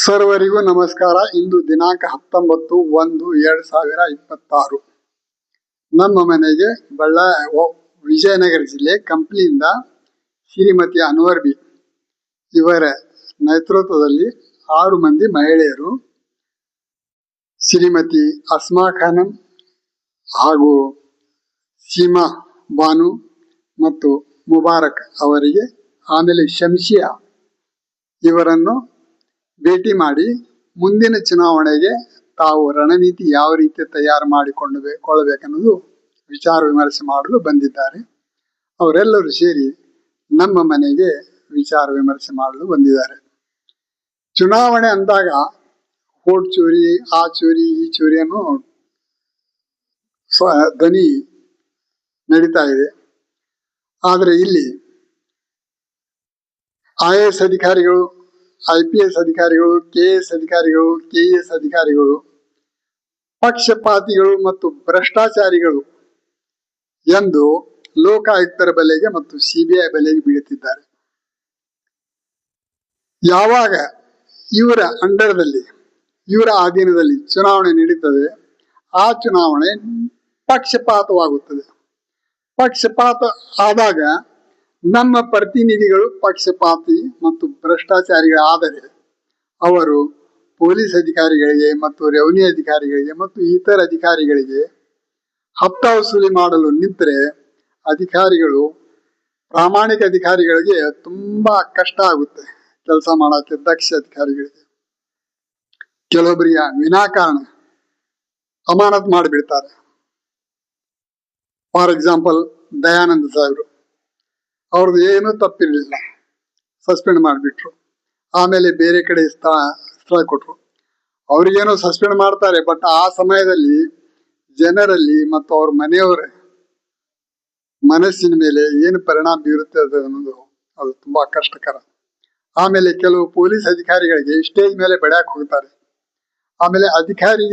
ಸರ್ವರಿಗೂ ನಮಸ್ಕಾರ. ಇಂದು ದಿನಾಂಕ 19/1/2026. ನಮ್ಮ ಮನೆಗೆ ವಿಜಯನಗರ ಜಿಲ್ಲೆ ಕಂಪ್ನಿಯಿಂದ ಶ್ರೀಮತಿ ಅನ್ವರ್ ಬಿ ಇವರ ನೇತೃತ್ವದಲ್ಲಿ 6 ಮಂದಿ ಮಹಿಳೆಯರು ಶ್ರೀಮತಿ ಅಸ್ಮಾ ಖಾನಂ ಹಾಗೂ ಸೀಮಾ ಬಾನು ಮತ್ತು ಮುಬಾರಕ್ ಅವರಿಗೆ, ಆಮೇಲೆ ಶಂಶಿಯಾ ಇವರನ್ನು ಭೇಟಿ ಮಾಡಿ ಮುಂದಿನ ಚುನಾವಣೆಗೆ ತಾವು ರಣನೀತಿ ಯಾವ ರೀತಿ ತಯಾರು ಮಾಡಿಕೊಳ್ಳಬೇಕನ್ನೋದು ವಿಚಾರ ವಿಮರ್ಶೆ ಮಾಡಲು ಬಂದಿದ್ದಾರೆ. ಅವರೆಲ್ಲರೂ ಸೇರಿ ನಮ್ಮ ಮನೆಗೆ ವಿಚಾರ ವಿಮರ್ಶೆ ಮಾಡಲು ಬಂದಿದ್ದಾರೆ. ಚುನಾವಣೆ ಅಂದಾಗ ವೋಟ್ ಚೋರಿ, ಆ ಚೋರಿ ಈ ಚೋರಿ ಅನ್ನೋ ಧ್ವನಿ ನಡೀತಾ ಇದೆ. ಆದರೆ ಇಲ್ಲಿ IAS ಅಧಿಕಾರಿಗಳು, IPS ಅಧಿಕಾರಿಗಳು, KS ಅಧಿಕಾರಿಗಳು, KS ಅಧಿಕಾರಿಗಳು ಪಕ್ಷಪಾತಿಗಳು ಮತ್ತು ಭ್ರಷ್ಟಾಚಾರಿಗಳು ಎಂದು ಲೋಕಾಯುಕ್ತರ ಬಲೆಗೆ ಮತ್ತು CBI ಬಲೆಗೆ ಬೀಳುತ್ತಿದ್ದಾರೆ. ಯಾವಾಗ ಇವರ ಅಂಡರದಲ್ಲಿ, ಇವರ ಅಧೀನದಲ್ಲಿ ಚುನಾವಣೆ ನಡೀತದೆ, ಆ ಚುನಾವಣೆ ಪಕ್ಷಪಾತವಾಗುತ್ತದೆ. ಪಕ್ಷಪಾತ ಆದಾಗ ನಮ್ಮ ಪ್ರತಿನಿಧಿಗಳು ಪಕ್ಷಪಾತಿ ಮತ್ತು ಭ್ರಷ್ಟಾಚಾರಿಗಳಾದರೆ ಅವರು ಪೊಲೀಸ್ ಅಧಿಕಾರಿಗಳಿಗೆ ಮತ್ತು ರೆವಿನ್ಯೂ ಅಧಿಕಾರಿಗಳಿಗೆ ಮತ್ತು ಇತರ ಅಧಿಕಾರಿಗಳಿಗೆ ಹಪ್ತ ವಸೂಲಿ ಮಾಡಲು ನಿಂತರೆ ಅಧಿಕಾರಿಗಳು, ಪ್ರಾಮಾಣಿಕ ಅಧಿಕಾರಿಗಳಿಗೆ ತುಂಬಾ ಕಷ್ಟ ಆಗುತ್ತೆ ಕೆಲಸ ಮಾಡಕ್ಕೆ. ದಕ್ಷ ಅಧಿಕಾರಿಗಳಿಗೆ ಕೆಲವೊಬ್ಬರಿಗೆ ವಿನಾಕಾರಣ ಅಮಾನತ್ ಮಾಡಿಬಿಡ್ತಾರೆ. ಫಾರ್ ಎಕ್ಸಾಂಪಲ್ ದಯಾನಂದ ಸಾಹೇಬ್ರು, ಅವ್ರದ್ದು ಏನೂ ತಪ್ಪಿರಲಿಲ್ಲ, ಸಸ್ಪೆಂಡ್ ಮಾಡಿಬಿಟ್ರು. ಆಮೇಲೆ ಬೇರೆ ಕಡೆ ಸ್ಥಳ ಕೊಟ್ರು. ಅವ್ರಿಗೇನೋ ಸಸ್ಪೆಂಡ್ ಮಾಡ್ತಾರೆ, ಬಟ್ ಆ ಸಮಯದಲ್ಲಿ ಜನರಲ್ಲಿ ಮತ್ತು ಅವ್ರ ಮನೆಯವರ ಮನಸ್ಸಿನ ಮೇಲೆ ಏನು ಪರಿಣಾಮ ಬೀರುತ್ತೆ ಅನ್ನೋದು ಅದು ತುಂಬಾ ಕಷ್ಟಕರ. ಆಮೇಲೆ ಕೆಲವು ಪೊಲೀಸ್ ಅಧಿಕಾರಿಗಳಿಗೆ ಸ್ಟೇಜ್ ಮೇಲೆ ಬೆಳೆಯಕ್ಕೆ ಹೋಗ್ತಾರೆ. ಆಮೇಲೆ ಅಧಿಕಾರಿ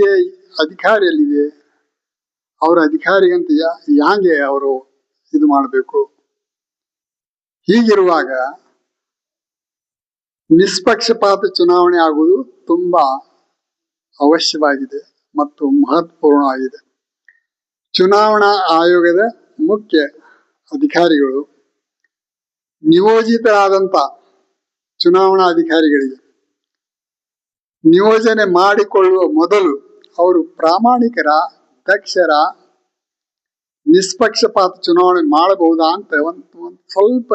ಎಲ್ಲಿದೆ, ಅವ್ರ ಅಧಿಕಾರಿಗಂತ ಹ್ಯಾಂಗೆ ಅವರು ಇದು ಮಾಡಬೇಕು. ಹೀಗಿರುವಾಗ ನಿಷ್ಪಕ್ಷಪಾತ ಚುನಾವಣೆ ಆಗುವುದು ತುಂಬಾ ಅವಶ್ಯವಾಗಿದೆ ಮತ್ತು ಮಹತ್ವಪೂರ್ಣವಾಗಿದೆ. ಚುನಾವಣಾ ಆಯೋಗದ ಮುಖ್ಯ ಅಧಿಕಾರಿಗಳು ನಿಯೋಜಿತರಾದಂತ ಚುನಾವಣಾ ಅಧಿಕಾರಿಗಳಿಗೆ ನಿಯೋಜನೆ ಮಾಡಿಕೊಳ್ಳುವ ಮೊದಲು ಅವರು ಪ್ರಾಮಾಣಿಕರ, ದಕ್ಷರ, ನಿಷ್ಪಕ್ಷಪಾತ ಚುನಾವಣೆ ಮಾಡಬಹುದಾ ಅಂತ ಒಂದು ಸ್ವಲ್ಪ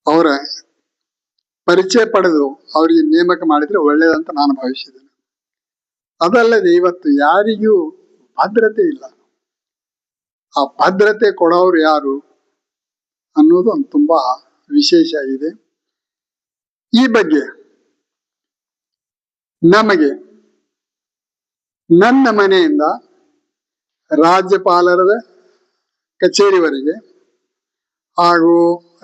ಅವರ ಪರಿಚಯ ಪಡೆದು ಅವರಿಗೆ ನೇಮಕ ಮಾಡಿದ್ರೆ ಒಳ್ಳೇದಂತ ನಾನು ಭಾವಿಸಿದ್ದೇನೆ. ಅದಲ್ಲದೆ ಇವತ್ತು ಯಾರಿಗೂ ಭದ್ರತೆ ಇಲ್ಲ. ಆ ಭದ್ರತೆ ಕೊಡೋರು ಯಾರು ಅನ್ನೋದು ಒಂದು ತುಂಬಾ ವಿಶೇಷ ಇದೆ. ಈ ಬಗ್ಗೆ ನಮಗೆ ನನ್ನ ಮನೆಯಿಂದ ರಾಜ್ಯಪಾಲರ ಕಚೇರಿವರೆಗೆ ಹಾಗೂ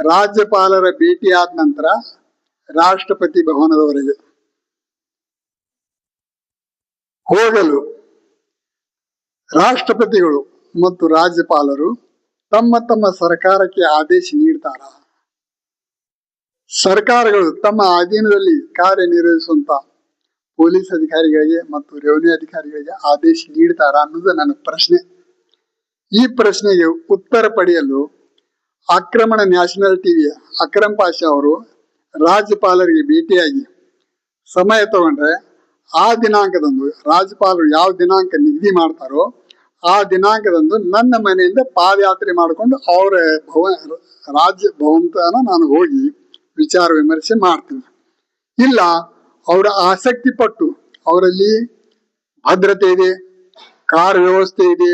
ರಾಜ್ಯಪಾಲರ ಭೇಟಿಯಾದ ನಂತರ ರಾಷ್ಟ್ರಪತಿ ಭವನದವರೆಗೆ ಹೋಗಲು ರಾಷ್ಟ್ರಪತಿಗಳು ಮತ್ತು ರಾಜ್ಯಪಾಲರು ತಮ್ಮ ತಮ್ಮ ಸರ್ಕಾರಕ್ಕೆ ಆದೇಶ ನೀಡ್ತಾರ? ಸರ್ಕಾರಗಳು ತಮ್ಮ ಅಧೀನದಲ್ಲಿ ಕಾರ್ಯನಿರ್ವಹಿಸುವಂತ ಪೊಲೀಸ್ ಅಧಿಕಾರಿಗಳಿಗೆ ಮತ್ತು ರೆವಿನ್ಯೂ ಅಧಿಕಾರಿಗಳಿಗೆ ಆದೇಶ ನೀಡ್ತಾರ ಅನ್ನೋದು ನನ್ನ ಪ್ರಶ್ನೆ. ಈ ಪ್ರಶ್ನೆಗೆ ಉತ್ತರ ಪಡೆಯಲು ಆಕ್ರಮಣ ನ್ಯಾಷನಲ್ ಟಿವಿಯ ಅಕ್ರಮ್ ಪಾಷಾ ಅವರು ರಾಜ್ಯಪಾಲರಿಗೆ ಭೇಟಿಯಾಗಿ ಸಮಯ ತಗೊಂಡ್ರೆ ಆ ದಿನಾಂಕದಂದು ರಾಜ್ಯಪಾಲರು ಯಾವ ದಿನಾಂಕ ನಿಗದಿ ಮಾಡ್ತಾರೋ ಆ ದಿನಾಂಕದಂದು ನನ್ನ ಮನೆಯಿಂದ ಪಾದಯಾತ್ರೆ ಮಾಡಿಕೊಂಡು ಅವರ ರಾಜ್ಯ ಭವನ ನಾನು ಹೋಗಿ ವಿಚಾರ ವಿಮರ್ಶೆ ಮಾಡ್ತೀನಿ. ಇಲ್ಲ, ಅವರ ಆಸಕ್ತಿ ಪಟ್ಟು ಅವರಲ್ಲಿ ಭದ್ರತೆ ಇದೆ, ಕಾರ್ ವ್ಯವಸ್ಥೆ ಇದೆ,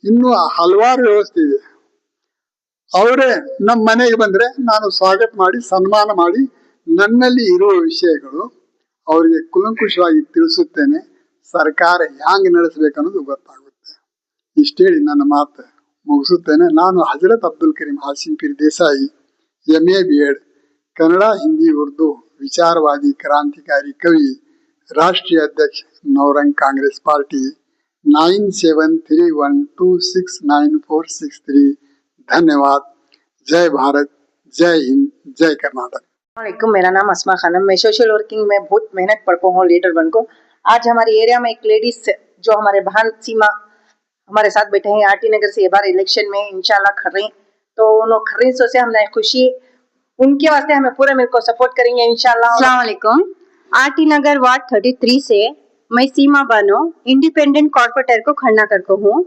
ಇನ್ನೂ ಹಲವಾರು ವ್ಯವಸ್ಥೆ ಇದೆ, ಅವರೇ ನಮ್ಮ ಮನೆಗೆ ಬಂದ್ರೆ ನಾನು ಸ್ವಾಗತ ಮಾಡಿ ಸನ್ಮಾನ ಮಾಡಿ ನನ್ನಲ್ಲಿ ಇರುವ ವಿಷಯಗಳು ಅವರಿಗೆ ಕುಲಂಕುಷವಾಗಿ ತಿಳಿಸುತ್ತೇನೆ. ಸರ್ಕಾರ ಹ್ಯಾಂಗೆ ನಡೆಸಬೇಕನ್ನೋದು ಗೊತ್ತಾಗುತ್ತೆ. ಇಷ್ಟೇಳಿ ನನ್ನ ಮಾತು ಮುಗಿಸುತ್ತೇನೆ. ನಾನು ಹಜರತ್ ಅಬ್ದುಲ್ ಕರೀಂ ಹಾಸಿಂ ಪೀರ್ ದೇಸಾಯಿ, MA B.Ed, ಕನ್ನಡ, ಹಿಂದಿ, ಉರ್ದು, ವಿಚಾರವಾದಿ, ಕ್ರಾಂತಿಕಾರಿ, ಕವಿ, ರಾಷ್ಟ್ರೀಯ ಅಧ್ಯಕ್ಷ, ನವರಂಗ್ ಕಾಂಗ್ರೆಸ್ ಪಾರ್ಟಿ, 9731269463. धन्यवाद. जय भारत, जय हिंद, जय कर्नाटक. वालेकुम, मेरा नाम अस्मा खानम। मैं सोशल वर्किंग में बहुत मेहनत पढ़ता हूँ लीडर बन को। आज हमारे एरिया में एक लेडीज जो हमारे बहन सीमा हमारे साथ बैठे हैं, आरटी नगर से ये बार इलेक्शन में इंशाल्लाह खड़ रही, तो उन खड़ से हमने खुशी उनके वास्ते हमें पूरा मेरे को सपोर्ट करेंगे इंशाल्लाह। अस्सलाम वालेकुम। आरटी नगर वार्ड 33 से मैं सीमा बानो इंडिपेंडेंट कॉर्पोरेटर को खड़ना करको हूँ।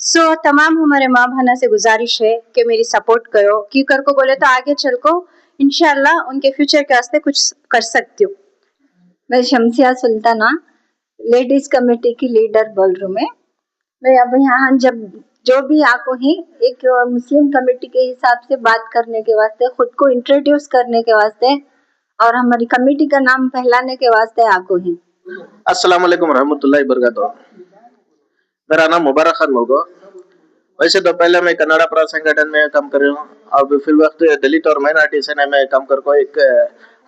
सो तमाम हमारे माँ बहना से गुजारिश है कि मेरी सपोर्ट करो, क्यों कर को बोले तो आगे चल को इंशाल्लाह उनके फ्यूचर के वास्ते कुछ कर सकती हूँ। मैं शमसिया सुल्ताना लेडीज कमेटी की लीडर बोल रही हूँ। मैं अब यहाँ जब जो भी आको ही एक मुस्लिम कमेटी के हिसाब से बात करने के वास्ते, खुद को इंट्रोड्यूस करने के वास्ते और हमारी कमेटी का नाम फैलाने के वास्ते आको ही। अस्सलाम वालेकुम रहमतुल्लाहि बरकातहू। मेरा नाम मुबारक खान मुल्को। वैसे तो पहले मैं कन्नड़ा प्रा संगठन में काम कर रहा हूँ, अब फिल वक्त दलित और माइनॉरिटी सेना में काम कर को एक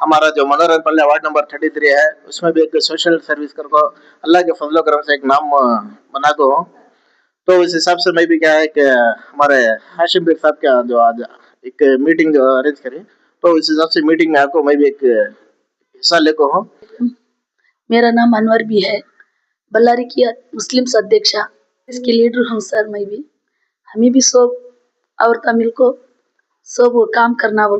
हमारा जो मनोरंजन पल्ले वार्ड नंबर 33 है उसमें भी एक सोशल सर्विस कर को अल्लाह के फजलो करम से एक नाम बना को हूँ। तो इस हिसाब से मैं भी क्या है कि हमारे हाशिम बीर साहब का जो आज एक मीटिंग जो अरेंज करी, तो इस हिसाब से मीटिंग में आको मैं भी एक हिस्सा लेको हूँ। मेरा नाम अनवर भी है, बल्लारी की मुस्लिम अध्यक्षा, इसकी लीडर हूँ सर। मैं भी हमें भी सब औरतें मिलकर सब वो काम करना बोल